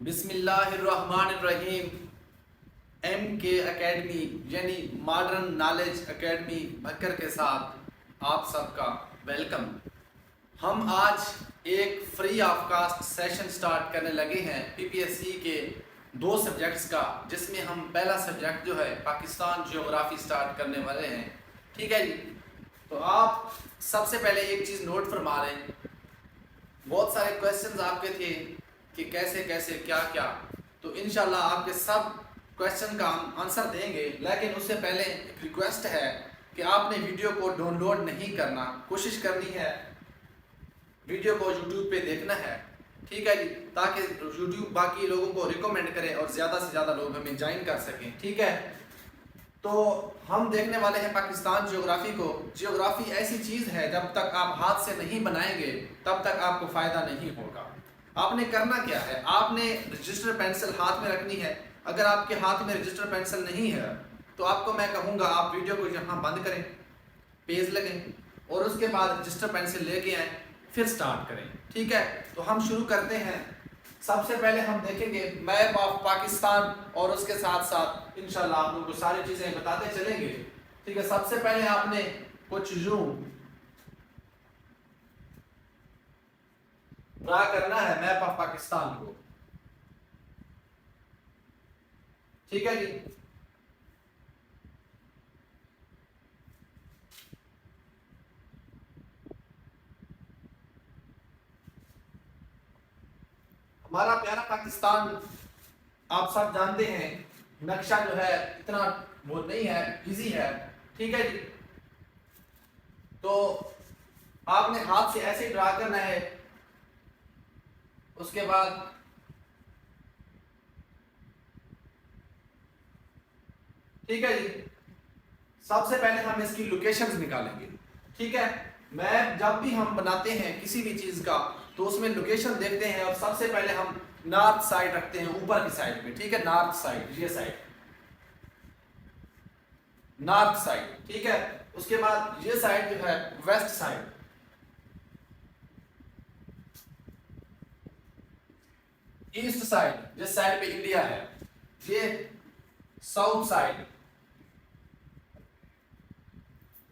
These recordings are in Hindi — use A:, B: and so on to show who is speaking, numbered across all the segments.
A: बिस्मिल्लाहिर्रहमानिर्रहीम। MK एकेडमी यानी मॉडर्न नॉलेज एकेडमी भक्कर के साथ आप सबका वेलकम। हम आज एक free of cost session start करने लगे हैं PPSC के दो सब्जेक्ट्स का, जिसमें हम पहला सब्जेक्ट जो है पाकिस्तान जियोग्राफी स्टार्ट करने वाले हैं। ठीक है जी। तो आप सबसे पहले एक चीज़ नोट फरमा लें, बहुत सारे क्वेश्चंस आपके थे कि कैसे कैसे क्या क्या, तो इंशाल्लाह आपके सब क्वेश्चन का हम आंसर देंगे। लेकिन उससे पहले एक रिक्वेस्ट है कि आपने वीडियो को डाउनलोड नहीं करना, कोशिश करनी है वीडियो को यूट्यूब पे देखना है। ठीक है जी, ताकि यूट्यूब बाकी लोगों को रिकमेंड करे और ज़्यादा से ज़्यादा लोग हमें ज्वाइन कर सकें। ठीक है, तो हम देखने वाले हैं पाकिस्तान जियोग्राफी को। जियोग्राफी ऐसी चीज़ है, जब तक आप हाथ से नहीं बनाएंगे तब तक आपको फ़ायदा नहीं होगा। आपने करना क्या है, आपने रजिस्टर पेंसिल हाथ में रखनी है। अगर आपके हाथ में रजिस्टर पेंसिल नहीं है तो आपको मैं कहूँगा आप वीडियो को यहाँ बंद करें, पेज लगें और उसके बाद रजिस्टर पेंसिल लेके आएँ, फिर स्टार्ट करें। ठीक है, तो हम शुरू करते हैं। सबसे पहले हम देखेंगे मैप ऑफ पाकिस्तान और उसके साथ साथ इंशाल्लाह आप लोगों को सारी चीजें बताते चलेंगे। ठीक है, सबसे पहले आपने कुछ यूं ड्रा करना है मैप ऑफ पाकिस्तान को। ठीक है जी। हमारा प्यारा पाकिस्तान आप सब जानते हैं, नक्शा जो है इतना वो नहीं है, इजी है। ठीक है जी। तो आपने हाथ से ऐसे ड्रा करना है। उसके बाद ठीक है जी, सबसे पहले हम इसकी लोकेशंस निकालेंगे। ठीक है, मैप जब भी हम बनाते हैं किसी भी चीज का तो उसमें लोकेशन देखते हैं और सबसे पहले हम नॉर्थ साइड रखते हैं, ऊपर की साइड पे। ठीक है, नॉर्थ साइड, ये साइड नॉर्थ साइड। ठीक है, उसके बाद ये साइड जो है वेस्ट साइड, ईस्ट साइड जिस साइड पे इंडिया है, ये साउथ साइड।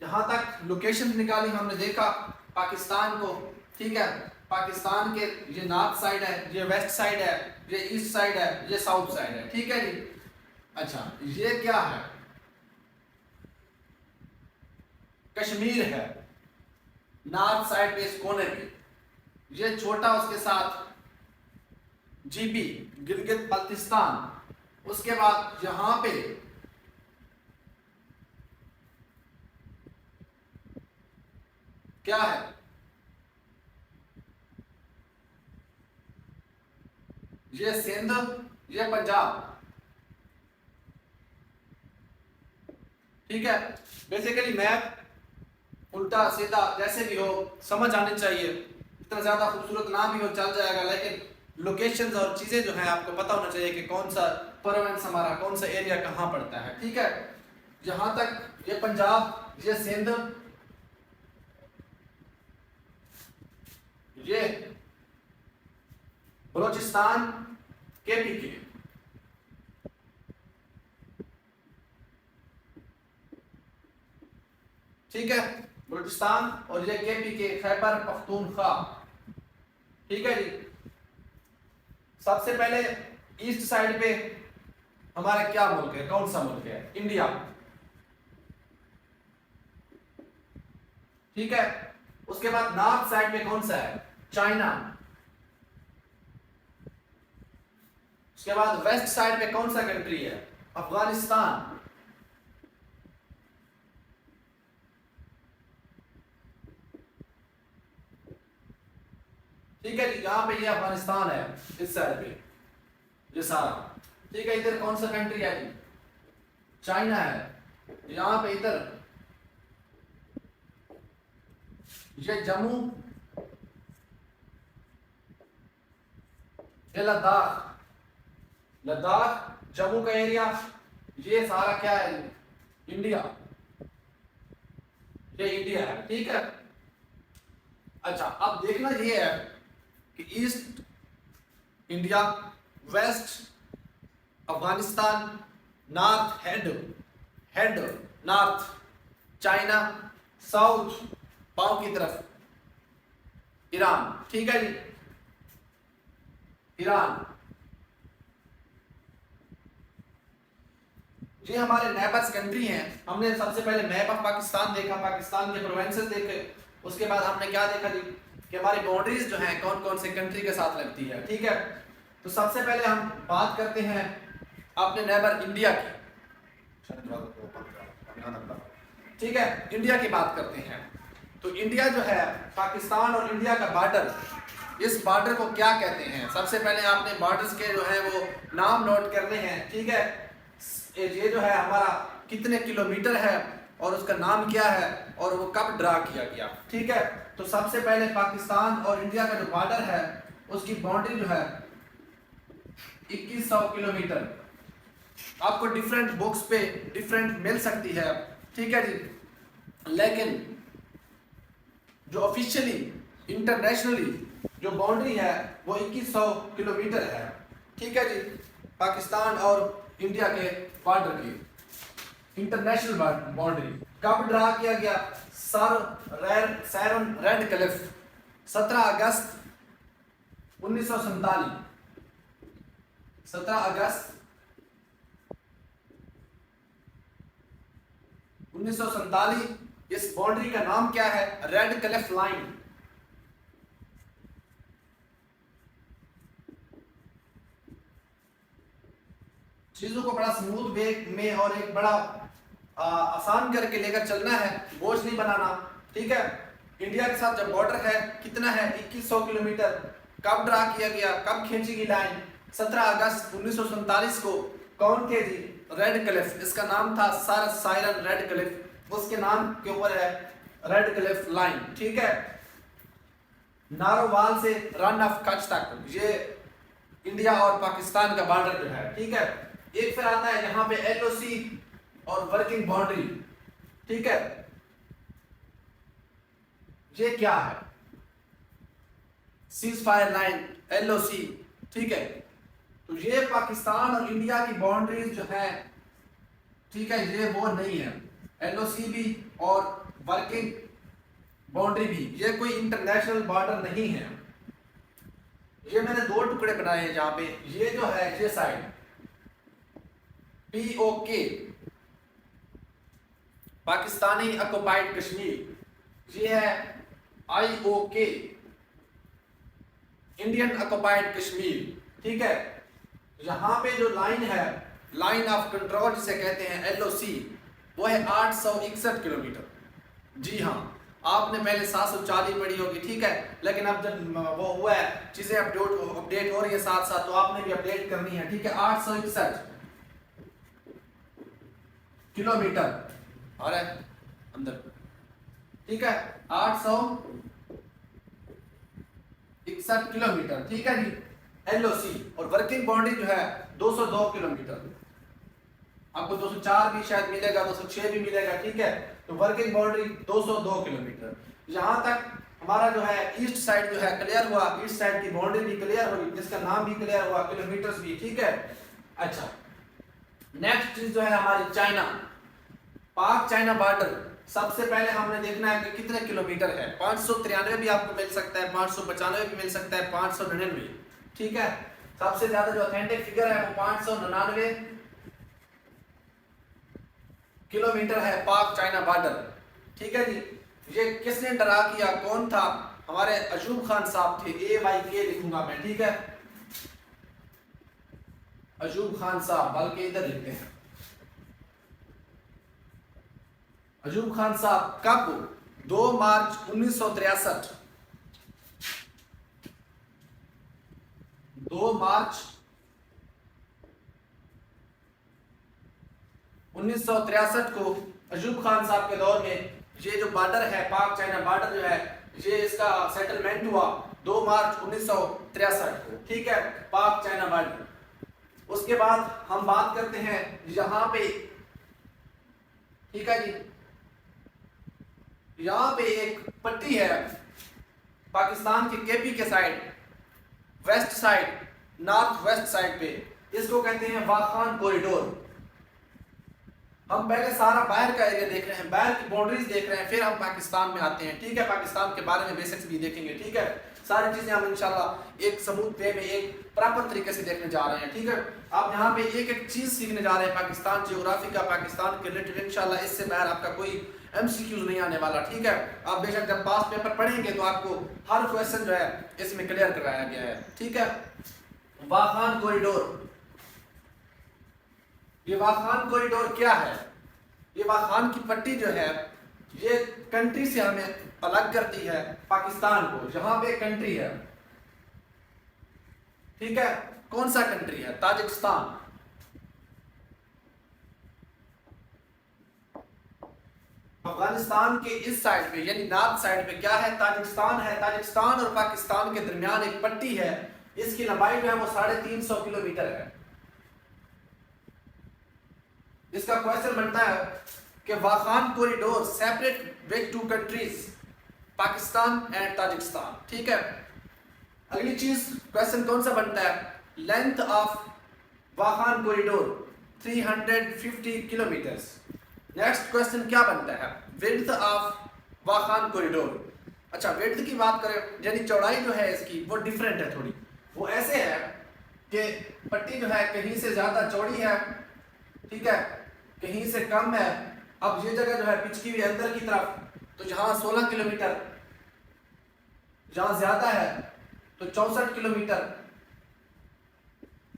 A: जहां तक लोकेशन निकाली हमने देखा पाकिस्तान को। ठीक है, पाकिस्तान के ये नॉर्थ साइड है, ये वेस्ट साइड है, ये ईस्ट साइड है, ये साउथ साइड है। ठीक है जी। अच्छा, ये क्या है? कश्मीर है, नॉर्थ साइड पे इस कोने पे। ये छोटा उसके साथ GB गिलगित बल्तिस्तान। उसके बाद यहां पे क्या है? ये सिंध, ये पंजाब। ठीक है, बेसिकली मैप उल्टा सीधा जैसे भी हो समझ आनी चाहिए, इतना ज्यादा खूबसूरत ना भी हो चल जाएगा, लेकिन लोकेशंस और चीजें जो है आपको पता होना चाहिए कि कौन सा प्रोविंस हमारा, कौन सा एरिया कहाँ पड़ता है। ठीक है, जहां तक ये पंजाब, ये सिंध, ये बलोचिस्तान, KPK। ठीक है, बलूचिस्तान और ये KPK खैबर पख्तूनख्वा। ठीक है जी। सबसे पहले ईस्ट साइड पे हमारा क्या मुल्क है, कौन सा मुल्क है? इंडिया। ठीक है, उसके बाद नॉर्थ साइड पे कौन सा है? चाइना। उसके बाद वेस्ट साइड पे कौन सा कंट्री है? अफगानिस्तान। ठीक है जी, यहाँ पे ये अफगानिस्तान है, इस साइड पे ये सारा। ठीक है, इधर कौन सा कंट्री है जी? चाइना है। यहाँ पे इधर ये जम्मू, ये लद्दाख। लद्दाख जम्मू का एरिया, ये सारा क्या है? इंडिया। ये इंडिया है। ठीक है। अच्छा, अब देखना ये है कि east India, west Afghanistan, north हेड नॉर्थ चाइना, साउथ पांव की तरफ ईरान। ठीक है जी, ईरान। ये हमारे नेबर्स कंट्री हैं। हमने सबसे पहले मैप ऑफ पाकिस्तान देखा, पाकिस्तान के प्रोविंसेस देखे, उसके बाद हमने क्या देखा जी कि हमारी बाउंड्रीज जो हैं कौन कौन से कंट्री के साथ लगती है। ठीक है, तो सबसे पहले हम बात करते हैं अपने नेबर इंडिया की। ठीक है, इंडिया की बात करते हैं। तो इंडिया जो है, पाकिस्तान और इंडिया का बॉर्डर, इस बॉर्डर को क्या कहते हैं? सबसे पहले आपने बॉर्डर्स के जो है वो नाम नोट करने हैं। ठीक है, ये जो है हमारा कितने किलोमीटर है और उसका नाम क्या है और वो कब ड्रा किया गया। ठीक है, तो सबसे पहले पाकिस्तान और इंडिया का जो बॉर्डर है उसकी बाउंड्री जो है 2100 किलोमीटर। आपको डिफरेंट बुक्स पे डिफरेंट मिल सकती है। ठीक है जी, लेकिन जो ऑफिशियली इंटरनेशनली जो बाउंड्री है वो 2100 किलोमीटर है। ठीक है जी, पाकिस्तान और इंडिया के बॉर्डर की इंटरनेशनल बाउंड्री कब ड्रा किया गया? सैरन रेडक्लिफ 17 अगस्त 1947। 17 अगस्त 1947। इस बाउंड्री का नाम क्या है? Radcliffe line. चीजों को बड़ा स्मूथ वे में और एक बड़ा आसान करके लेकर चलना है, बोझ नहीं बनाना। ठीक है, इंडिया के साथ जब बॉर्डर है कितना है? 2100 किलोमीटर। कब ड्रा किया गया, कब खींची गई लाइन? 17 अगस्त 1947 को। कौन थे जी? रेडक्लिफ। इसका नाम था सर साइरन रेडक्लिफ, उसके नाम के ऊपर है रेडक्लिफ लाइन। ठीक है, नारोवाल से रन ऑफ कच्छ तक ये इंडिया और पाकिस्तान का बॉर्डर जो है। ठीक है, एक फिर आता है यहाँ पे एलओसी और वर्किंग बाउंड्री। ठीक है, ये क्या है? Cease fire line, LOC. ठीक है, तो ये पाकिस्तान और इंडिया की बाउंड्रीज जो है, ठीक है, ये वो नहीं है। एलओसी भी और वर्किंग बाउंड्री भी, ये कोई इंटरनेशनल बॉर्डर नहीं है। ये मैंने दो टुकड़े बनाए हैं जहां पे ये जो है ये side PoK Pakistani occupied Kashmir, ये है आईओके इंडियन ऑक्युपाइड कश्मीर। ठीक है, यहां पे जो लाइन है, लाइन ऑफ कंट्रोल जिसे कहते हैं, एलओसी, वो है 861 किलोमीटर। जी हाँ, आपने पहले 740 पढ़ी होगी। ठीक है, लेकिन अब जब वो हुआ है, चीजें अपडेट हो रही है साथ साथ, तो आपने भी अपडेट करनी है। ठीक है, 861 किलोमीटर और है अंदर। ठीक है, 861 किलोमीटर। ठीक है जी, एलओसी। और वर्किंग बाउंड्री जो है 202 किलोमीटर। आपको 204 भी शायद मिलेगा, 206 भी मिलेगा। ठीक है, तो वर्किंग बाउंड्री 202 किलोमीटर। यहां तक हमारा जो है ईस्ट साइड जो है क्लियर हुआ, ईस्ट साइड की बाउंड्री भी क्लियर हुई, जिसका नाम भी क्लियर हुआ, किलोमीटर्स भी। ठीक है, अच्छा, नेक्स्ट चीज जो है हमारी चाइना, पाक चाइना बॉर्डर। सबसे पहले हमने देखना है कि कितने किलोमीटर है। 593 भी आपको मिल सकता है, 595 भी मिल सकता है, 599। ठीक है, सबसे ज्यादा जो ऑथेंटिक फिगर है वो 599 किलोमीटर है पाक चाइना बॉर्डर। ठीक है जी, ये किसने ड्रा किया, कौन था? हमारे अयूब खान साहब थे। AYK लिखूंगा मैं। ठीक है, अयूब खान साहब, बल्कि इधर लिखते हैं अयूब खान साहब। कब? 2 मार्च 1963। 2 मार्च 1963 को अयूब खान साहब के दौर में ये जो बॉर्डर है, पाक चाइना बॉर्डर जो है, ये इसका सेटलमेंट हुआ 2 मार्च 1963 को। ठीक है, पाक चाइना बॉर्डर। उसके बाद हम बात करते हैं यहां पे। ठीक है जी, यहां पे एक पट्टी है पाकिस्तान के केपी के side, west side, north west side पे, इसको कहते हैं वाखान कॉरिडोर। हम पहले सारा बाहर का एरिया देख रहे हैं, बाहर की बाउंड्रीज देख रहे हैं, फिर हम पाकिस्तान में आते हैं। ठीक है, पाकिस्तान के बारे में बेसिक्स भी देखेंगे। ठीक है, सारी चीजें हम इंशाल्लाह एक स्मूथ वे में एक प्रॉपर तरीके से देखने जा रहे हैं। ठीक है, आप यहाँ पे एक एक चीज सीखने जा रहे हैं पाकिस्तान जियोग्राफी का, पाकिस्तान के रिलेटेड। इंशाल्लाह इससे बाहर आपका कोई MCQ नहीं आने वाला। ठीक है, आप बेशक जब पास पेपर पढ़ेंगे तो आपको हर क्वेश्चन जो है इसमें क्लियर कराया गया है। ठीक है, वाखान कॉरिडोर, ये वाखान कॉरिडोर क्या है? ये वाखान की पट्टी जो है ये कंट्री से हमें अलग करती है पाकिस्तान को। जहां पे कंट्री है, ठीक है, कौन सा कंट्री है? ताजिकिस्तान। अफगानिस्तान के इस साइड पे यानी नॉर्थ साइड पे क्या है? ताजिकिस्तान है। ताजिकिस्तान और पाकिस्तान के दरमियान एक पट्टी है, इसकी लंबाई जो है वो 350 किलोमीटर है। इसका क्वेश्चन बनता है कि Wakhan corridor separate with two countries Pakistan and Tajikistan. ठीक है, अगली चीज क्वेश्चन कौन सा बनता है? Length of Wakhan corridor 350 kilometres. Next question क्या बनता है? Width of Wakhan corridor. अच्छा, विड्थ की बात करें यानी चौड़ाई जो है इसकी वो डिफरेंट है थोड़ी। वो ऐसे है कि पट्टी जो है कहीं से ज्यादा चौड़ी है, ठीक है, कहीं से कम है। अब ये जगह जो है पिचकी हुई अंदर की तरफ, तो जहां 16 किलोमीटर, जहां ज्यादा है तो 64 किलोमीटर,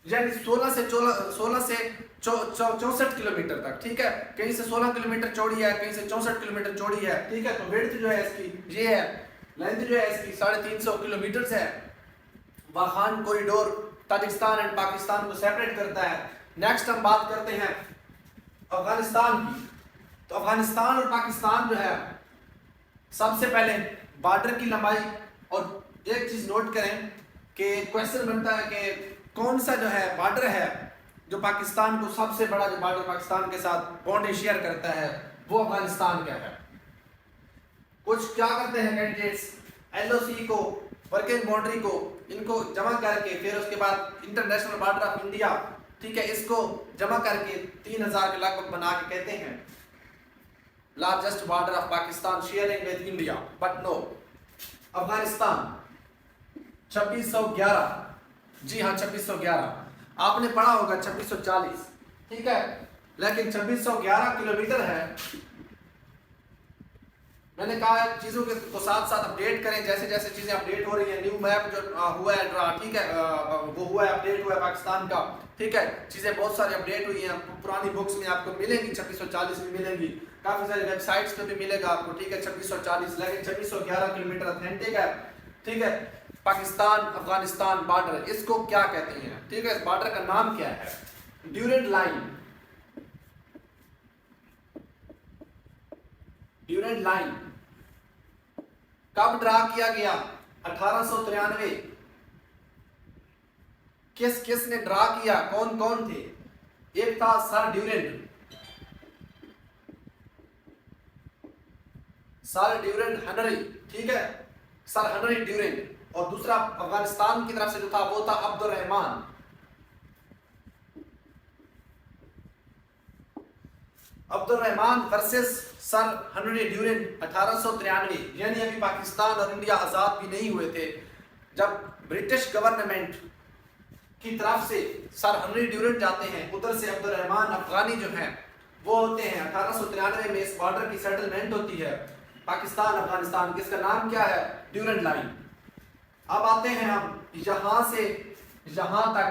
A: यानी 16 से 64 किलोमीटर तक। ठीक है, कहीं से 16 किलोमीटर चौड़ी है, कहीं से 64 किलोमीटर चौड़ी है। ठीक है, तो विड्थ जो है इसकी ये है, लेंथ जो है इसकी 350 किलोमीटर है। Wakhan corridor Tajikistan and Pakistan को सेपरेट करता है। नेक्स्ट हम बात करते हैं अफगानिस्तान की। तो अफगानिस्तान और पाकिस्तान जो है, सबसे पहले बॉर्डर की लंबाई, और एक चीज नोट करें कि क्वेश्चन बनता है कि कौन सा जो है बॉर्डर है जो पाकिस्तान को, सबसे बड़ा जो बॉर्डर पाकिस्तान के साथ बाउंड्री शेयर करता है वो अफगानिस्तान का है। कुछ क्या करते हैं कैंडिडेट्स, LOC को, वर्किंग बाउंड्री को, इनको जमा करके फिर उसके बाद इंटरनेशनल बॉर्डर ऑफ इंडिया, ठीक है, इसको जमा करके 3000 के लगभग बना के कहते हैं largest border of Pakistan sharing with India. But no, Afghanistan 2611, जी हाँ 2611, आपने पढ़ा होगा 2640, ठीक है, लेकिन 2611 किलोमीटर है। मैंने कहा चीजों के तो साथ साथ अपडेट करें, जैसे जैसे चीजें अपडेट हो रही है। न्यू मैप जो हुआ है, ठीक है, वो हुआ है, अपडेट हुआ है पाकिस्तान का। ठीक है, चीजें बहुत सारी अपडेट हुई हैं, पुरानी बुक्स में आपको मिलेंगी, 2640 में मिलेंगी, काफी सारी वेबसाइट्स पे भी मिलेगा आपको। ठीक है, 2640, लेकिन 2611 किलोमीटर ऑथेंटिक है। ठीक है, पाकिस्तान अफगानिस्तान बॉर्डर, इसको क्या कहते हैं? ठीक है, इस बॉर्डर का नाम क्या है? Durand line. ड्यूरेंट लाइन कब ड्रा किया गया? 1893। किस किस ने ड्रा किया? कौन कौन थे? एक था sir Durand, sir Durand Henry, ठीक है, सर हेनरी ड्यूरेंट। और दूसरा अफगानिस्तान की तरफ से जो था वो था Abdul Rahman. Abdul Rahman versus sir Henry Durand 1893, यानी अभी पाकिस्तान और इंडिया आजाद भी नहीं हुए थे, जब ब्रिटिश गवर्नमेंट की तरफ से सर हेनरी ड्यूरेंट जाते हैं, उधर से अब्दुल रहमान अफगानी जो हैं वो होते हैं। 1893 में इस बॉर्डर की सेटलमेंट होती है पाकिस्तान अफगानिस्तान की। इसका नाम क्या है? Durand line. अब आते हैं हम यहां से यहां तक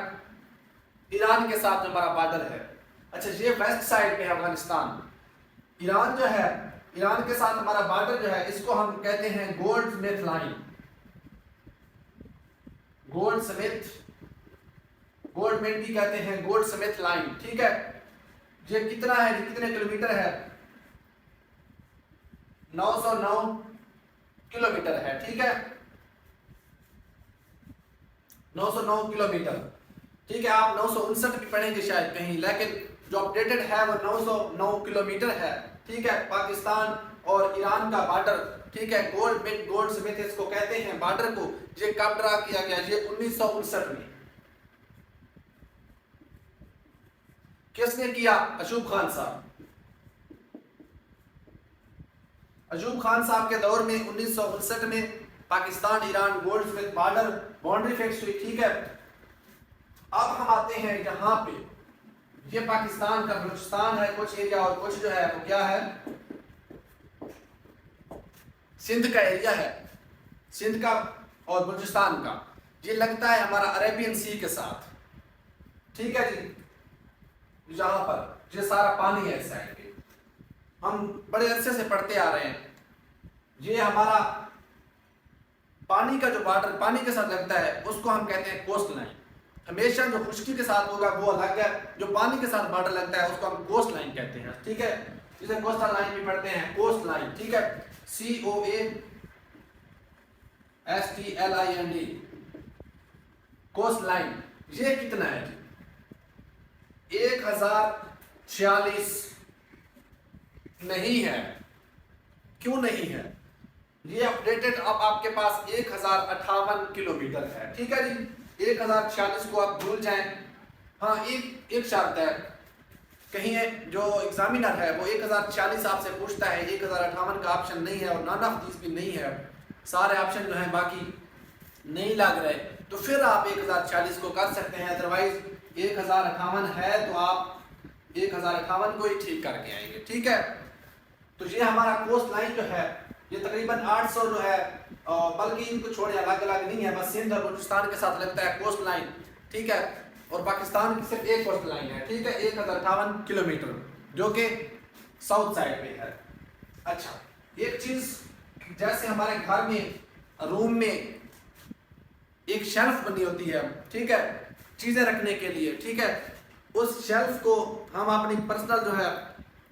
A: ईरान के साथ हमारा बॉर्डर है। अच्छा, ये वेस्ट साइड पे है अफगानिस्तान। ईरान जो है, ईरान के साथ हमारा बॉर्डर जो है, इसको हम कहते हैं gold Smith line. Gold Smith, gold Smith भी कहते हैं, गोल्ड स्मिथ लाइन। ठीक है, ये कितना है, ये कितने किलोमीटर है? 909 किलोमीटर है। ठीक है, 909 किलोमीटर। ठीक है, आप 959 भी पढ़ेंगे शायद कहीं, लेकिन जो अपडेटेड है वो 909 किलोमीटर है। ठीक है, पाकिस्तान और ईरान का बॉर्डर। ठीक है, गोल्ड स्मिथ इसको कहते हैं बॉर्डर को। ये कब ड्रा किया गया? ये 1959 में। किसने किया? अयूब खान साहब। अयूब खान साहब के दौर में 1959 में Pakistan Iran gold border boundary fix हुई, ठीक है। अब हम आते हैं यहाँ पे, ये पाकिस्तान का बलूचिस्तान है कुछ एरिया, और कुछ जो है वो क्या है, सिंध का एरिया है, सिंध का और बलूचिस्तान का। ये लगता है हमारा अरेबियन सी के साथ, ठीक है जी। यहाँ पर ये सारा पानी है इस साइड पे, हम बड़े अरसे से पढ़ते आ रहे हैं। ये हमारा पानी का जो बॉर्डर पानी के साथ लगता है उसको हम कहते हैं कोस्ट लाइन। हमेशा जो खुश्की के साथ होगा वो अलग है, जो पानी के साथ बॉर्डर लगता है उसको हम कोस्ट लाइन कहते हैं, ठीक है। जिसे कोस्टल लाइन भी पढ़ते हैं, कोस्ट लाइन, ठीक है। COASTLIND, coast line. ये कितना है जी? 1046 नहीं है। क्यों नहीं है? ये अपडेटेड अब आपके पास 1058 किलोमीटर है, ठीक है जी। 1046 को आप भूल जाएं। हाँ, एक शर्त है, कहीं है जो एग्जामिनर है वो 1046 आपसे पूछता है, 1058 का ऑप्शन नहीं है और नॉन ऑफ दिस भी नहीं है, सारे ऑप्शन जो हैं बाकी नहीं लग रहे, तो फिर आप 1046 को कर सकते हैं। अदरवाइज 1058 है तो आप 1058 को ही ठीक करके आएंगे, ठीक है। तो ये हमारा कोस्ट लाइन जो है ये तकरीबन 800 जो है, बल्कि इनको छोड़े अलग अलग नहीं है, बस सिंध और बलूचिस्तान के साथ लगता है कोस्ट लाइन, ठीक है। और पाकिस्तान की सिर्फ एक कोस्ट लाइन है, ठीक है, 1058 किलोमीटर, जो कि साउथ साइड पे है। अच्छा, एक चीज, जैसे हमारे घर में रूम में एक शेल्फ बनी होती है, ठीक है, चीजें रखने के लिए, ठीक है, उस शेल्फ को हम अपनी पर्सनल जो है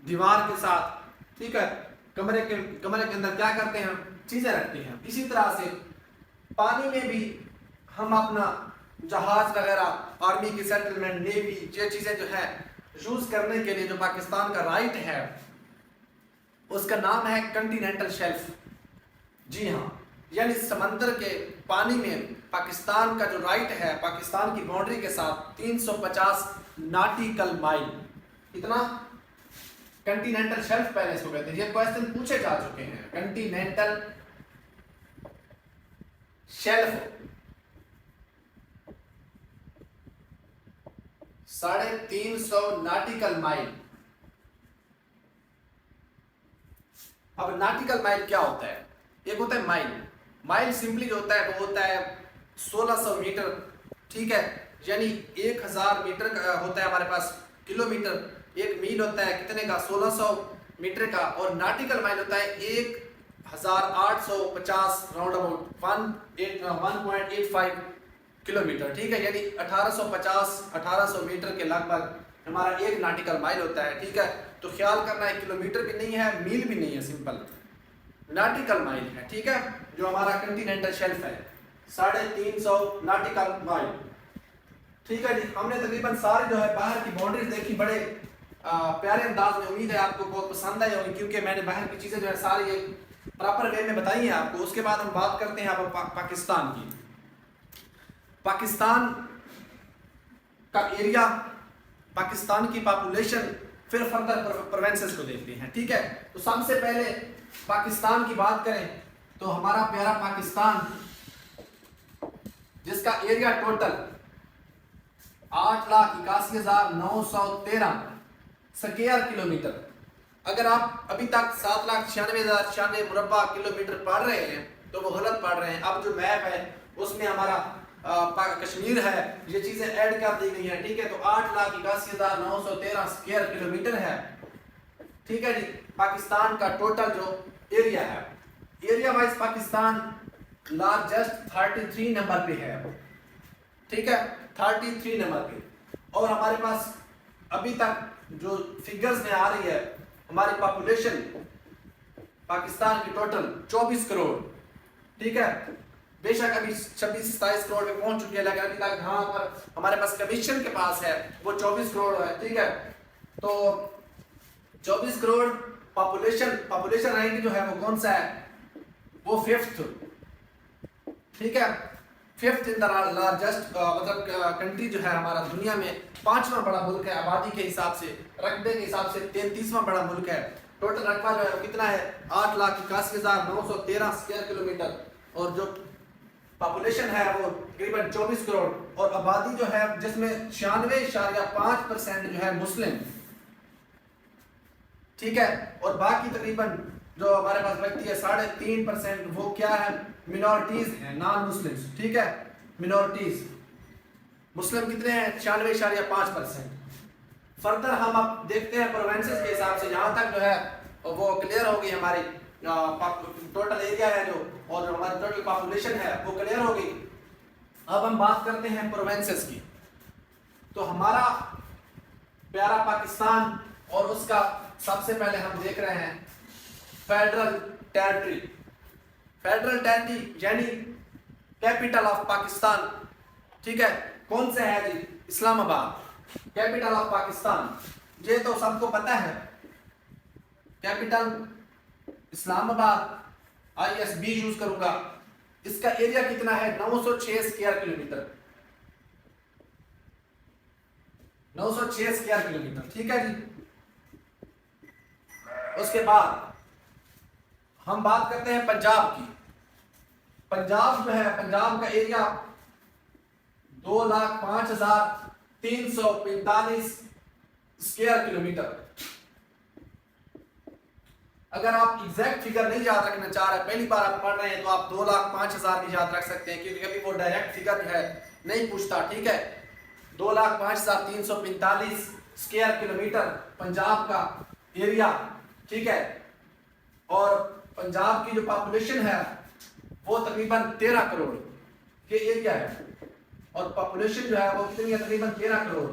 A: दीवार के साथ, ठीक है, कमरे के अंदर क्या करते हैं, चीजें रखते हैं। इसी तरह से पानी में भी हम अपना जहाज वगैरह, आर्मी की सेटलमेंट, नेवी, ये चीजें जो है यूज करने के लिए जो पाकिस्तान का राइट है उसका नाम है कॉन्टिनेंटल शेल्फ। जी हाँ, यानी समंदर के पानी में पाकिस्तान का जो राइट है, पाकिस्तान की बाउंड्री के साथ 350 नॉटिकल माइल, इतना कॉन्टिनेंटल शेल्फ पहले इसको कहते हैं। ये क्वेश्चन पूछे जा चुके हैं, कॉन्टिनेंटल शेल्फ 350 नॉटिकल माइल। अब नॉटिकल माइल क्या होता है? एक होता है माइल। माइल सिंपली जो होता है वो होता है 1600 मीटर, ठीक है, यानी 1000 मीटर का होता है हमारे पास किलोमीटर। एक मील होता है कितने का? 1600 मीटर का। और नॉटिकल माइल होता है 1850 राउंड अबाउट 1.85 किलोमीटर, ठीक है, यानी 1850-1800 मीटर के लगभग हमारा एक नॉटिकल माइल होता है, ठीक है। तो ख्याल करना है, किलोमीटर भी नहीं है, मील भी नहीं है, सिंपल नॉटिकल माइल है, ठीक है, जो हमारा कॉन्टिनेंटल शेल्फ है 350 नॉटिकल माइल, ठीक है जी। हमने तकरीबन सारी जो है बाहर की बाउंड्रीज देखी, बड़े प्यारे अंदाज में। उम्मीद है आपको बहुत पसंद आई होगी, क्योंकि मैंने बाहर की चीजें जो है सारी एक प्रॉपर वे में बताई हैं आपको। उसके बाद हम बात करते हैं अब पाकिस्तान की। पाकिस्तान का एरिया, पाकिस्तान की पॉपुलेशन, फिर फर्दर प्रोविंसेस को देखते हैं, ठीक है। तो सबसे पहले पाकिस्तान की बात करें तो हमारा प्यारा पाकिस्तान, जिसका एरिया टोटल 8,81,913 स्क्वायर किलोमीटर। अगर आप अभी तक 7,96,096 मुरब्बा किलोमीटर पढ़ रहे हैं तो वो गलत पढ़ रहे हैं। अब जो मैप है उसमें हमारा कश्मीर है, ये चीजें ऐड कर दी गई हैं, ठीक है। तो 8,81,913 स्क्वायर किलोमीटर है, ठीक है जी। पाकिस्तान का टोटल जो एरिया है, area wise Pakistan largest 33 number पे है, ठीक है, 33 नंबर पे। और हमारे पास अभी तक जो फिगर्स में आ रही है, हमारी पॉपुलेशन पाकिस्तान की टोटल 24 करोड़, ठीक है। बेशक अभी 26-27 करोड़ पे पहुंच चुकी है, लेकिन अभी तक यहाँ पर हमारे पास कमीशन के पास है वो 24 करोड़ है, ठीक है। तो 24 करोड़ पॉपुलेशन रैंक जो है वो कौन सा है? वो 5th, ठीक है। 5th इन द लार्जेस्ट मतलब कंट्री जो है हमारा दुनिया में 5वां बड़ा मुल्क है आबादी के हिसाब से, रकबे के हिसाब से 33वां बड़ा मुल्क है। टोटल रकबा जो है कितना है 8,81,913 स्क्वायर किलोमीटर और जो पॉपुलेशन है वो तकरीबन 24 करोड़ और आबादी जो है जिसमें 96.5% जो है मुस्लिम, ठीक है, और बाकी तकरीबन जो हमारे पास व्यक्ति है 3.5% वो क्या है मिनॉरिटीज हैं, नॉन मुस्लिम्स, ठीक है, मिनॉरिटीज। मुस्लिम कितने हैं 96.5%। फर्दर हम अब देखते हैं प्रोविंसेस के हिसाब से, यहाँ तक जो है वो क्लियर होगी हमारी टोटल एरिया है जो और जो हमारी टोटल पॉपुलेशन है वो क्लियर हो गई। अब हम बात करते हैं प्रोविंसेस की। तो हमारा प्यारा पाकिस्तान और उसका सबसे पहले हम देख रहे हैं फेडरल टेरिटरी। फेडरल टेरिटरी यानी कैपिटल ऑफ पाकिस्तान, ठीक है, कौन से है जी इस्लामाबाद कैपिटल ऑफ पाकिस्तान, ये तो सबको पता है कैपिटल इस्लामाबाद। ISB यूज करूंगा। इसका एरिया कितना है 906 स्क्वायर किलोमीटर, 906 स्क्वायर किलोमीटर, ठीक है जी। उसके बाद हम बात करते हैं पंजाब की। पंजाब जो है पंजाब का एरिया 2,05,345 स्क्वायर किलोमीटर। अगर आप एग्जैक्ट फिगर नहीं याद रखना चाह रहे, पहली बार आप पढ़ रहे हैं तो आप 2,05,000 भी याद रख सकते हैं क्योंकि कभी वो डायरेक्ट फिगर जो है नहीं पूछता, ठीक है। 2,05,345 स्क्वायर किलोमीटर पंजाब का एरिया, ठीक है, और पंजाब की जो पॉपुलेशन है वो तकरीबन 13 करोड़ के एरिया है और पॉपुलेशन जो है वो कितनी है तकरीबन 13 करोड़,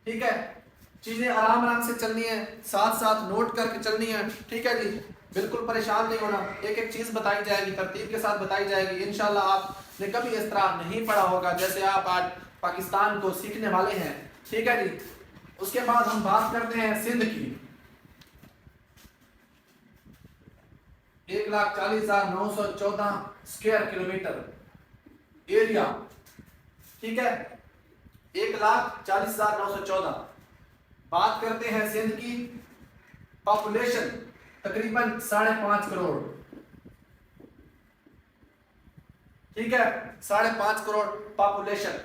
A: ठीक है। चीजें आराम आराम से चलनी है, साथ साथ नोट करके चलनी है, ठीक है जी, बिल्कुल परेशान नहीं होना। एक एक चीज बताई जाएगी, तरतीब के साथ बताई जाएगी। इंशाल्लाह आपने कभी इस तरह नहीं पढ़ा होगा जैसे आप आज पाकिस्तान को सीखने वाले हैं, ठीक है जी। उसके बाद हम बात करते हैं सिंध की। 1,40,914 स्क्वायर किलोमीटर एरिया, ठीक है, 1,40,914। बात करते हैं सिंध की। पॉपुलेशन तकरीबन 5.5 करोड़, ठीक है, 5.5 करोड़ पॉपुलेशन।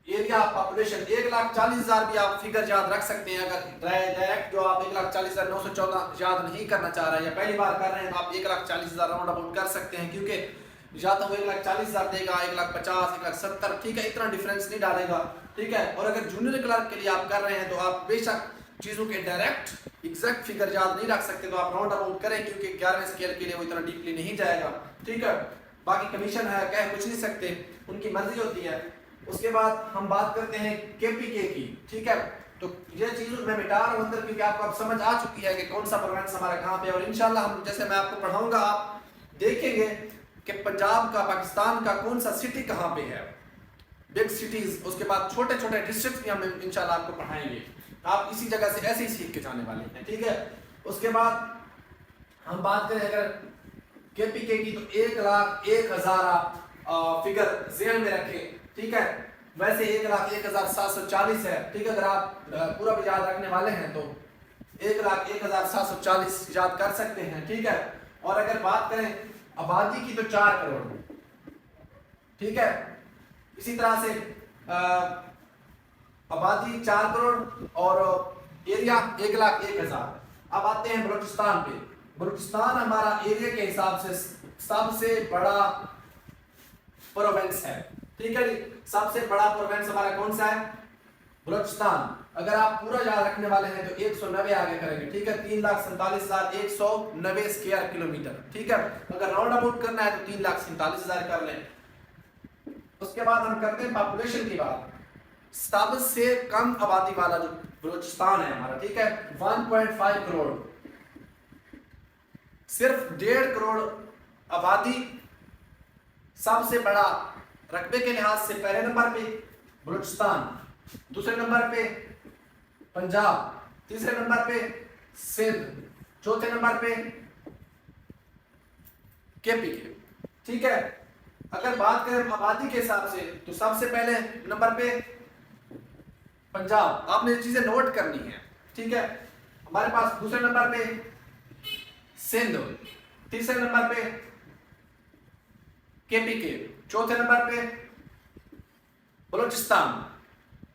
A: एरिया पॉपुलेशन 1,40,000 भी आप फिगर याद रख सकते हैं। अगर डायरेक्ट जो आप 1,40,914 याद नहीं करना चाह रहे हैं या पहली बार कर रहे हैं तो आप 1,40,000 राउंड अबाउट कर सकते हैं क्योंकि या तो वो 1,40,000 देगा, 1,50,000, 1,70,000, ठीक है, इतना डिफरेंस नहीं डालेगा, ठीक है। और अगर जूनियर क्लर्क के लिए आप कर रहे हैं तो आप बेशक चीज़ों के डायरेक्ट एग्जैक्ट फिगर याद नहीं रख सकते तो आप राउंड अबाउट करें क्योंकि 11वें स्केल के लिए वो इतना डीपली नहीं जाएगा, ठीक है। बाकी कमीशन है कह कुछ नहीं सकते, उनकी मर्जी होती है। उसके बाद हम बात करते हैं KPK की, ठीक है। तो ये चीज़ मैं मिटा रहा हूँ अंदर क्योंकि आपको अब समझ आ चुकी है कि कौन सा प्रोविंस हमारा कहाँ पे है और इंशाल्लाह हम जैसे मैं आपको पढ़ाऊंगा आप देखेंगे कि पंजाब का पाकिस्तान का कौन सा सिटी कहाँ पे है, बिग सिटीज। उसके बाद छोटे छोटे डिस्ट्रिक्ट भी हम इंशाल्लाह आपको पढ़ाएंगे, आप इसी जगह से ऐसे ही सीख के जाने वाले हैं, ठीक है। उसके बाद हम बात करें अगर KPK की तो 1,01,000 आप फिगर ज़हन में रखें, ठीक है। वैसे 1,01,740 है, ठीक है। अगर आप पूरा भी याद रखने वाले हैं तो 1,01,740 याद कर सकते हैं, ठीक है। और अगर बात करें आबादी की तो 4 करोड़, ठीक है। इसी तरह से आबादी 4 करोड़ और एरिया 1,01,000। अब आते हैं बलूचिस्तान पे। बलूचिस्तान हमारा एरिया के हिसाब से सबसे बड़ा प्रोविंस है, ठीक है जी। सबसे बड़ा प्रोविंस हमारा कौन सा है बलूचिस्तान। अगर आप पूरा याद रखने वाले हैं तो 190 आगे करेंगे, ठीक है। 3,47,190 स्क्वायर किलोमीटर, ठीक है। अगर राउंड अबाउट करना है तो 3,47,000 कर लें। उसके बाद हम करते हैं पॉपुलेशन की बात। सबसे कम आबादी वाला जो बलूचिस्तान है हमारा, ठीक है, 1.5 करोड़, सिर्फ 1.5 करोड़ आबादी। सबसे बड़ा रकबे के लिहाज से पहले नंबर पे बलूचिस्तान, दूसरे नंबर पे पंजाब, तीसरे नंबर पे सिंध, चौथे नंबर पे KPK, ठीक है। अगर बात करें आबादी के हिसाब से तो सबसे पहले नंबर पे पंजाब, आपने ये चीजें नोट करनी है, ठीक है। हमारे पास दूसरे नंबर पे सिंध, तीसरे नंबर पे KPK, चौथे नंबर पे बलूचिस्तान,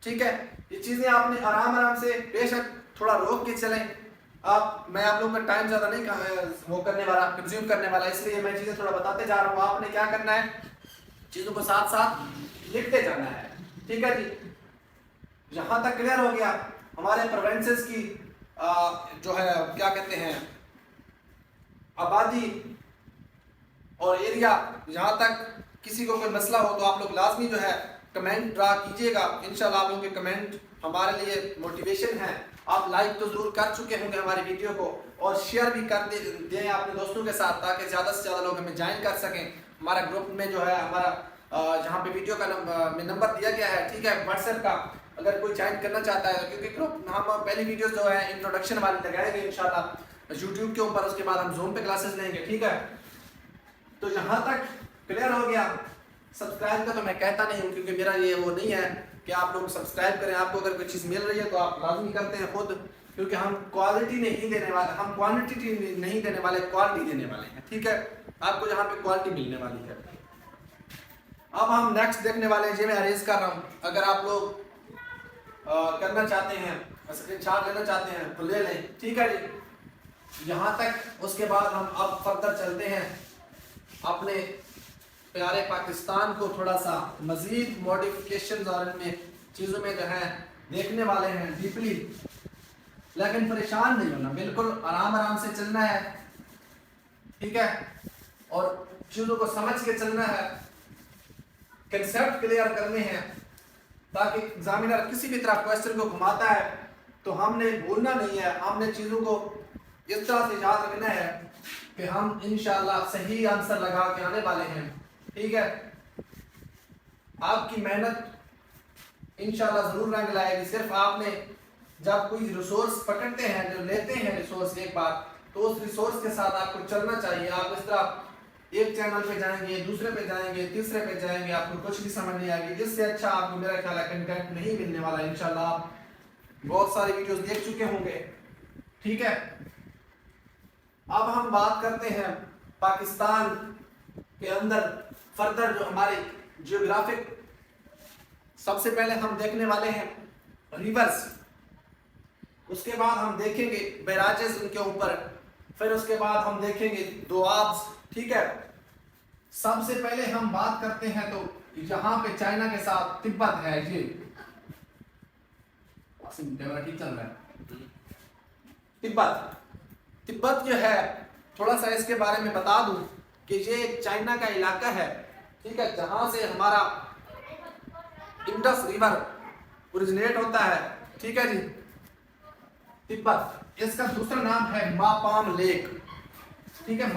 A: ठीक है। ये चीजें आपने आराम से, बेशक थोड़ा रोक के चलें मैं आप लोगों का टाइम ज्यादा नहीं वो करने वाला, कंज्यूम करने वाला, इसलिए मैं चीजें थोड़ा बताते जा रहा हूँ। आपने क्या करना है, चीजों को साथ साथ लिखते जाना है, ठीक है जी। यहां तक क्लियर हो गया। हमारे प्रोविंसेस की जो है क्या कहते हैं आबादी और एरिया, जहां तक किसी को कोई मसला हो तो आप लोग लाजमी जो है कमेंट ड्रा कीजिएगा। इंशाल्लाह आप लोगों के कमेंट हमारे लिए मोटिवेशन है। आप लाइक तो जरूर कर चुके होंगे हमारी वीडियो को, और शेयर भी कर दें अपने दोस्तों के साथ, ताकि ज़्यादा से ज़्यादा लोग हमें ज्वाइन कर सकें। हमारा ग्रुप में जो है हमारा जहाँ पे वीडियो का नंबर दिया गया है, ठीक है, व्हाट्सएप का, अगर कोई ज्वाइन करना चाहता है, क्योंकि ग्रुप हम पहली वीडियो जो है इंट्रोडक्शन वाली लगाएंगे इंशाल्लाह यूट्यूब के ऊपर, उसके बाद हम जूम पे क्लासेस लेंगे, ठीक है। तो यहाँ तक क्लियर हो गया। सब्सक्राइब का तो मैं कहता नहीं हूँ, क्योंकि मेरा ये वो नहीं है कि आप लोग सब्सक्राइब करें। आपको अगर कोई चीज़ मिल रही है तो आप लाजमी करते हैं खुद, क्योंकि हम क्वालिटी नहीं देने वाले, हम क्वांटिटी नहीं देने वाले, क्वालिटी देने वाले हैं, ठीक है। आपको यहाँ पे क्वालिटी मिलने वाली है। अब हम नेक्स्ट देखने वाले हैं, जो मैं अरेंज कर रहा हूँ। अगर आप लोग करना चाहते हैं, स्क्रीनशॉट लेना चाहते हैं तो ले लें, ठीक है जी। यहाँ तक, उसके बाद हम अब फर्दर चलते हैं अपने प्यारे पाकिस्तान को थोड़ा सा मजीद मॉडिफिकेशन और इनमें चीज़ों में जो है देखने वाले हैं डीपली। लेकिन परेशान नहीं होना, बिल्कुल आराम से चलना है, ठीक है, और चीज़ों को समझ के चलना है, कंसेप्ट क्लियर करने हैं, ताकि एग्जामिनर किसी भी तरह क्वेश्चन को घुमाता है तो हमने भूलना नहीं है। हमने चीज़ों को इस तरह से याद रखना है कि हम इंशाल्लाह सही आंसर लगा के आने वाले हैं, ठीक है। आपकी मेहनत इंशाल्लाह जरूर रंग लाएगी। सिर्फ आपने जब कोई रिसोर्स पकड़ते हैं, जब लेते हैं रिसोर्स एक बार, तो उस रिसोर्स के साथ आपको चलना चाहिए। आप इस तरह एक चैनल पे जाएंगे, दूसरे पे जाएंगे, तीसरे पे जाएंगे, आपको कुछ भी समझ नहीं आएगी। इससे अच्छा आपको मेरा ख्याल है कंटेंट नहीं मिलने वाला। इंशाल्लाह आप बहुत सारी वीडियोस देख चुके होंगे, ठीक है। अब हम बात करते हैं पाकिस्तान के अंदर फर्दर जो हमारे जियोग्राफिक, सबसे पहले हम देखने वाले हैं रिवर्स, उसके बाद हम देखेंगे बैराजेस उनके ऊपर, फिर उसके बाद हम देखेंगे दोआब्स, ठीक है। सबसे पहले हम बात करते हैं तो यहाँ पे चाइना के साथ तिब्बत है, ये ठीक चल रहा है। तिब्बत जो है, थोड़ा सा इसके बारे में बता दूं कि ये चाइना का इलाका है, ठीक है, जहां से हमारा इंडस रिवर ओरिजिनेट होता है, ठीक है जी। तिब्बत, इसका दूसरा नाम है मापाम लेक, ठीक है,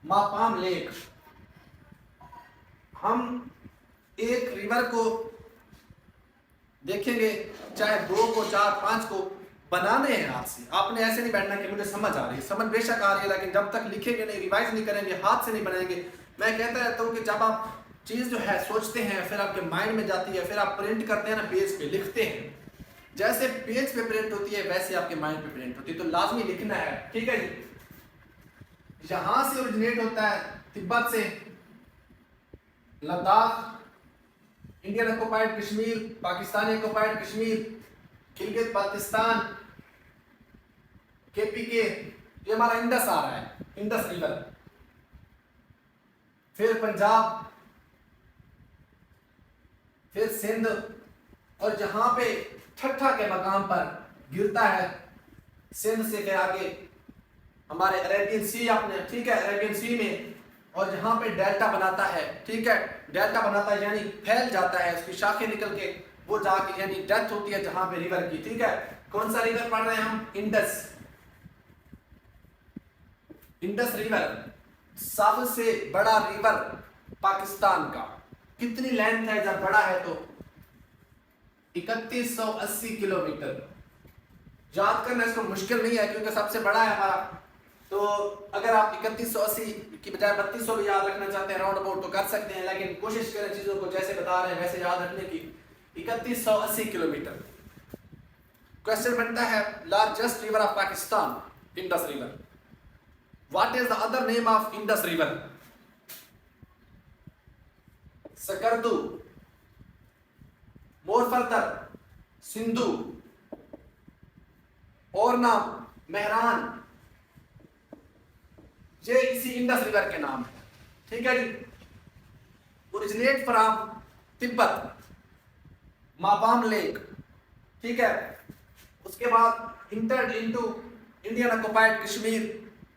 A: मापाम लेक। हम एक रिवर को देखेंगे, चाहे 2 को, 4, 5 को बनाने हैं हाथ से। आपने ऐसे नहीं बैठना कि मुझे समझ आ रही है, समझ बेशक आ रही है, लेकिन जब तक लिखेंगे नहीं, रिवाइज नहीं करेंगे, हाथ से नहीं बनाएंगे। मैं कहता रहता हूँ कि जब आप चीज़ जो है सोचते हैं, फिर आपके माइंड में जाती है, फिर आप प्रिंट करते हैं ना, पेज पे लिखते हैं, जैसे पेज पे प्रिंट होती है वैसे आपके माइंड पे प्रिंट होती है। तो लाजमी लिखना है, ठीक है जी। यहां से ओरिजिनेट होता है, तिब्बत से Ladakh, Indian occupied Kashmir, Pakistani occupied Kashmir, Gilgit Baltistan, KPK, ये हमारा इंडस आ रहा है, इंडस रिवर। फिर पंजाब, फिर सिंध, और जहां पे ठट्ठा के मकाम पर गिरता है सिंध से फिर आगे हमारे अरेबियन सी अपने, ठीक है, अरेबियन सी में, और जहां पे डेल्टा बनाता है, ठीक है, डेल्टा बनाता है यानी फैल जाता है, उसकी शाखें निकल के वो जाके यानी डेथ होती है जहां पे रिवर की, ठीक है। कौन सा रिवर पढ़ रहे हैं हम? इंडस रिवर, सबसे बड़ा रिवर पाकिस्तान का। कितनी लेंथ है? जब बड़ा है तो 3180 किलोमीटर। याद करना इसको मुश्किल नहीं है, क्योंकि सबसे बड़ा है हमारा, तो अगर आप 3180 की बजाय 3200 भी याद रखना चाहते हैं राउंड अबाउट तो कर सकते हैं, लेकिन कोशिश करें चीजों को जैसे बता रहे हैं वैसे याद रखने की। 3180 किलोमीटर। क्वेश्चन बनता है largest river of Pakistan, Indus river. What is the other name of Indus river? Skardu, more further, Sindhu, और नाम मेहरान। ये इसी इंडस रिवर के नाम है, ठीक है जी। Originate from Tibet, Mapam lake, ठीक है। उसके बाद entered into Indian occupied Kashmir,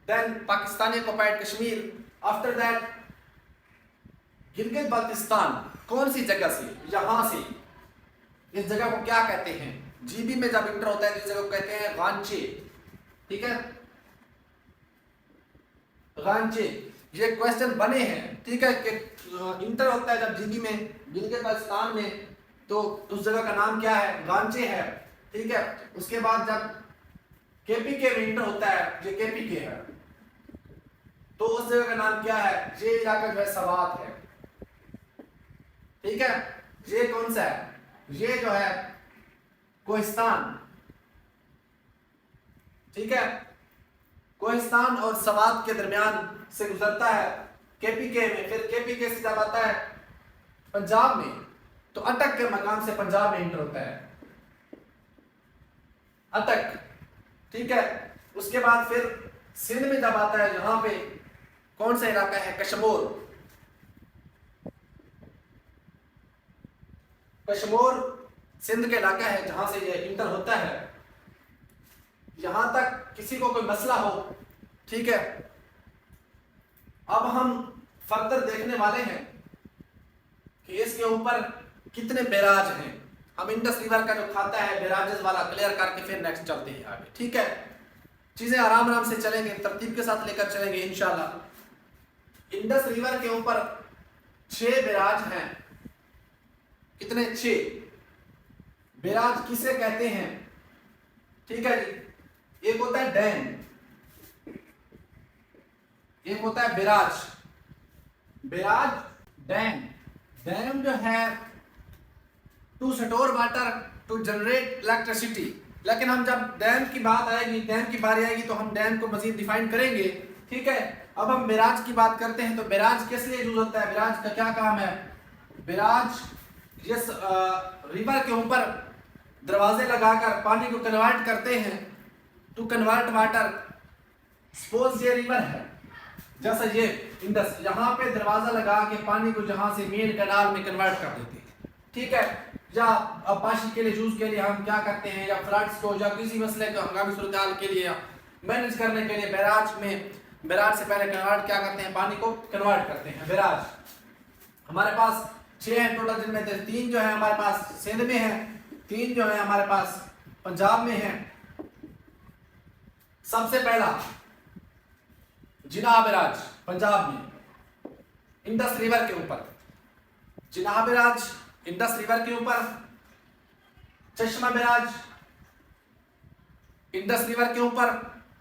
A: then Pakistani occupied Kashmir, after that Gilgit Baltistan. कौन सी जगह से? यहां से। इस जगह को क्या कहते हैं? जीबी में जब इंटर होता है तो इस जगह को कहते हैं गांचे, ठीक है, गांचे। ये क्वेश्चन बने हैं, ठीक है, कि इंटर होता है जब जीबी में, गिलगित बाल्टिस्तान में, तो उस जगह का नाम क्या है? गांचे है, ठीक है। उसके बाद जब केपीके में इंटर होता है, ये केपीके है, तो उस जगह का नाम क्या है? ये इलाका जो है सवात है, ठीक है। ये कौन सा है? ये जो है कोहिस्तान, ठीक है। कोहिस्तान और सवात के दरमियान से गुजरता है केपीके में, फिर केपीके से जब आता है पंजाब में तो अटक के मकाम से पंजाब में इंटर होता है, अटक, ठीक है। उसके बाद फिर सिंध में जब आता है, यहां पे कौन सा इलाका है? कश्मीर। कश्मीर सिंध के इलाका है जहां से ये इंटर होता है। यहां तक किसी को कोई मसला हो, ठीक है। अब हम फर्दर देखने वाले हैं कि इसके ऊपर कितने बैराज हैं। हम इंडस रिवर का जो खाता है बैराजेस वाला क्लियर करके फिर नेक्स्ट चलते हैं आगे, ठीक है। चीजें आराम आराम से चलेंगे, तरतीब के साथ लेकर चलेंगे इंशाल्लाह। इंडस रिवर के ऊपर 6 बैराज हैं। कितने? 6 बैराज। किसे कहते हैं? ठीक है जी। एक होता है डैम, एक होता है बैराज। Barrage, dam. डैम जो है to store water to generate electricity. लेकिन हम जब डैम की बात आएगी, डैम की बारी आएगी तो हम डैम को मजीद डिफाइन करेंगे, ठीक है। अब हम बैराज की बात करते हैं तो बैराज किस लिए यूज होता है? बैराज का क्या काम है? बैराज जिस रिवर के ऊपर दरवाजे लगाकर पानी को कन्वर्ट करते हैं टू कन्वर्ट वाटर। सपोज ये रिवर है, जैसा ये इंडस, यहाँ पे दरवाजा लगा के पानी को जहां से मेन कैनाल में कन्वर्ट कर देते हैं, ठीक है। या पाशी के लिए, यूज के लिए हम क्या करते हैं, या फ्लड्स को या किसी मसले को हंगामी सूरत के लिए मैनेज करने के लिए बैराज में, बैराज से पहले कन्वर्ट क्या करते हैं? पानी को कन्वर्ट करते हैं। बैराज हमारे पास 6 हैं टोटल, जिनमें से 3 जो है हमारे पास सिंध में है, 3 जो है हमारे पास पंजाब में है। सबसे पहला जिनाह बैराज पंजाब में, इंडस रिवर के ऊपर। जिनाह बैराज इंडस रिवर के ऊपर। चश्मा बैराज इंडस रिवर के ऊपर।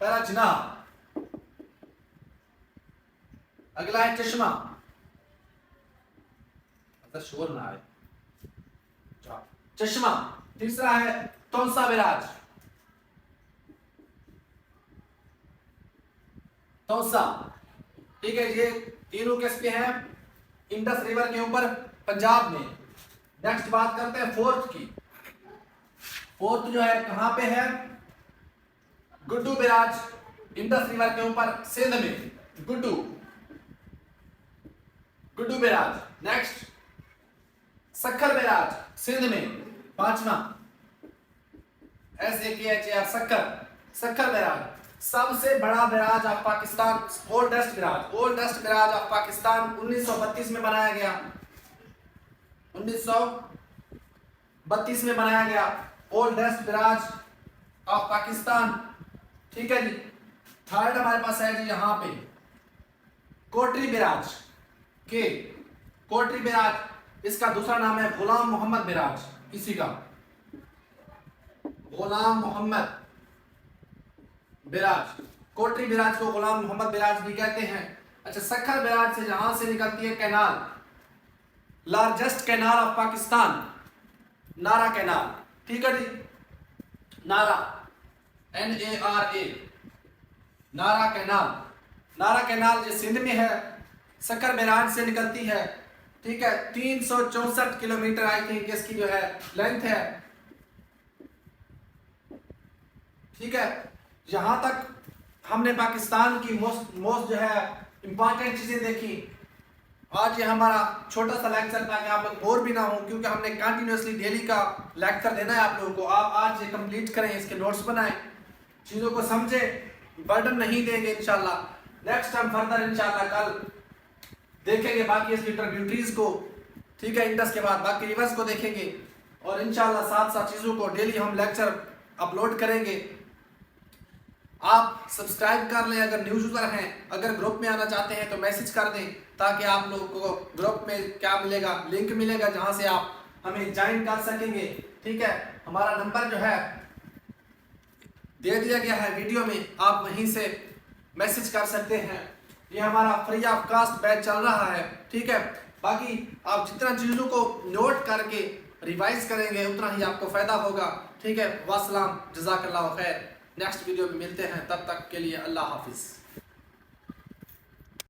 A: पहला जिनाह, अगला है चश्मा, शोर ना आए, चश्मा। तीसरा है तौसा बैराज, तौसा, ठीक है। ये तीनों किस पे हैं? इंडस रिवर के ऊपर पंजाब में। नेक्स्ट बात करते हैं फोर्थ की। फोर्थ जो है कहां पे है? गुड्डू बैराज इंडस रिवर के ऊपर सिंध में, Guddu, Guddu barrage. Next Sukkur barrage Sindh में, 5वां, SAKHR, सक्खर, सक्खर बैराज। सबसे बड़ा barrage of Pakistan, oldest barrage, oldest barrage of Pakistan 1932 में बनाया गया, 1932 में बनाया गया ओल्डेस्ट बैराज ऑफ पाकिस्तान, ठीक है जी। थर्ड हमारे पास है जी यहाँ पे कोटरी बैराज के, कोटरी बैराज, इसका दूसरा नाम है गुलाम मोहम्मद बैराज, इसी का गुलाम मोहम्मद बैराज, कोटरी बैराज को गुलाम मोहम्मद बैराज भी कहते हैं। अच्छा, सक्खर बैराज से जहां से निकलती है canal, largest canal of Pakistan, नारा कैनाल, ठीक है जी, नारा NARA, नारा कैनाल। नारा कैनाल जो सिंध में है, सक्खर बैराज से निकलती है, ठीक है। 364 किलोमीटर आई थिंक इसकी जो है लेंथ है, ठीक है। यहां तक हमने पाकिस्तान की मोस्ट जो है इंपॉर्टेंट चीजें देखी। आज ये हमारा छोटा सा लेक्चर ताकि आप लोग बोर भी ना हो, क्योंकि हमने कंटिन्यूसली डेली का लेक्चर देना है आप लोगों को। आप आज ये कंप्लीट करें, इसके नोट्स बनाएं, चीज़ों को समझें, बर्डन नहीं देंगे इंशाल्लाह। नेक्स्ट टाइम फर्दर इंशाल्लाह कल देखेंगे बाकी इसकी ट्रिब्यूटरीज को, ठीक है। इंडस के बाद बाकी रिवर्स को देखेंगे और इंशाल्लाह साथ साथ चीज़ों को डेली हम लेक्चर अपलोड करेंगे। आप सब्सक्राइब कर लें अगर न्यू यूज़र हैं। अगर ग्रुप में आना चाहते हैं तो मैसेज कर दें, ताकि आप लोगों को ग्रुप में क्या मिलेगा, लिंक मिलेगा जहां से आप हमें ज्वाइन कर सकेंगे, ठीक है। हमारा नंबर जो है दे दिया गया है वीडियो में, आप वहीं से मैसेज कर सकते हैं। ये हमारा फ्री ऑफ कास्ट बैच चल रहा है, ठीक है। बाकी आप जितना चीज़ों को नोट करके रिवाइज करेंगे उतना ही आपको फ़ायदा होगा, ठीक है। वस्सलाम, जज़ाकल्लाहु खैर। नेक्स्ट वीडियो में मिलते हैं, तब तक के लिए अल्लाह हाफिज़।